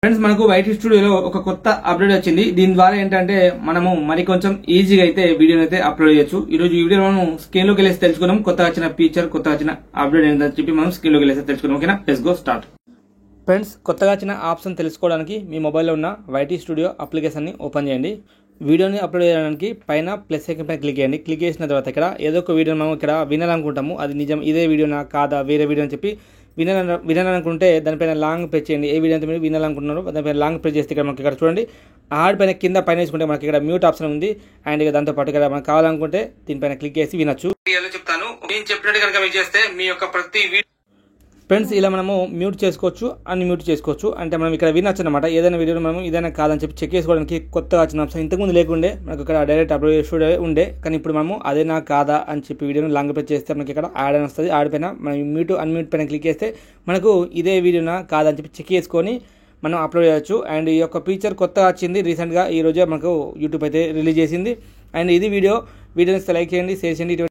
Friends మనకు YT స్టూడియోలో ఒక కొత్త అప్డేట్ వచ్చింది. దీని ద్వారా ఏంటంటే మనము మరి కొంచెం ఈజీగా అయితే వీడియోని అయితే అప్లోడ్ చేయొచ్చు. ఈ రోజు ఈ వీడియో మనం స్క్రీన్ లోకి వెళ్ళేసి తెలుసుకుందాం. కొత్తగా వచ్చిన ఫీచర్, కొత్తగా వచ్చిన అప్డేట్ ఏంటని చెప్పి మనం స్క్రీన్ లోకి వెళ్ళేసి తెలుసుకుందాం. ఓకేనా, లెట్స్ గో స్టార్ట్. ఫ్రెండ్స్, కొత్తగా వచ్చిన ఆప్షన్ తెలుసుకోవడానికి మీ మొబైల్లో ఉన్న వైటీ స్టూడియో అప్లికేషన్ని ఓపెన్ చేయండి. వీడియోని అప్లోడ్ చేయడానికి పైన ప్లస్ ఐకాన్ పైన క్లిక్ చేయండి. క్లిక్ చేసిన తర్వాత ఇక్కడ ఏదో ఒక వీడియో మనం ఇక్కడ వినాలనుకుంటాము. అది నిజం ఇదే వీడియోనా కాదా, వేరే వీడియో అని చెప్పి వినాలనుకుంటే దానిపైన లాంగ్ ప్రెస్ చేయండి. ఏ వీడియో అయితే మీరు వినాలనుకుంటున్నారో దానిపైన లాంగ్ ప్రెస్ చేస్తే ఇక్కడ మనకి ఇక్కడ చూడండి ఆడ్ పైన కింద పైన వేసుకుంటే మనకి ఇక్కడ మ్యూట్ ఆప్షన్ ఉంది. అండ్ ఇక దాంతో పాటు ఇక్కడ మనకు కావాలనుకుంటే దీనిపైన క్లిక్ చేసి వినొచ్చు. చెప్తాను, నేను చెప్పినట్టు కనుక మీరు చేస్తే మీ యొక్క ప్రతి ఫ్రెండ్స్ ఇలా మనము మ్యూట్ చేసుకోవచ్చు, అన్మ్యూట్ చేసుకోవచ్చు. అంటే మనం ఇక్కడ వినొచ్చు అనమాట. ఏదైనా వీడియోలో మనం ఇదైనా కాదని చెప్పి చెక్ చేసుకోవడానికి కొత్తగా వచ్చిన ఆప్షన్. ఇంతకుముందు లేకుండే మనకు ఇక్కడ డైరెక్ట్ అప్లోడ్ చేసి ఉండే, కానీ ఇప్పుడు మనము అదేనా కాదా అని చెప్పి వీడియోని లాంగ్ ప్రెస్ చేస్తే మనకి ఇక్కడ యాడ్ అని వస్తుంది. యాడ్ పైన మనం మ్యూట్ అన్మ్యూట్ పైన క్లిక్ చేస్తే మనకు ఇదే వీడియోనా కాదని చెప్పి చెక్ చేసుకొని మనం అప్లోడ్ చేయొచ్చు. అండ్ ఈ యొక్క ఫీచర్ కొత్తగా వచ్చింది రీసెంట్గా, ఈ రోజే మనకు యూట్యూబ్ అయితే రిలీజ్ చేసింది. అండ్ ఇది వీడియోని లైక్ చేయండి, షేర్ చేయండి.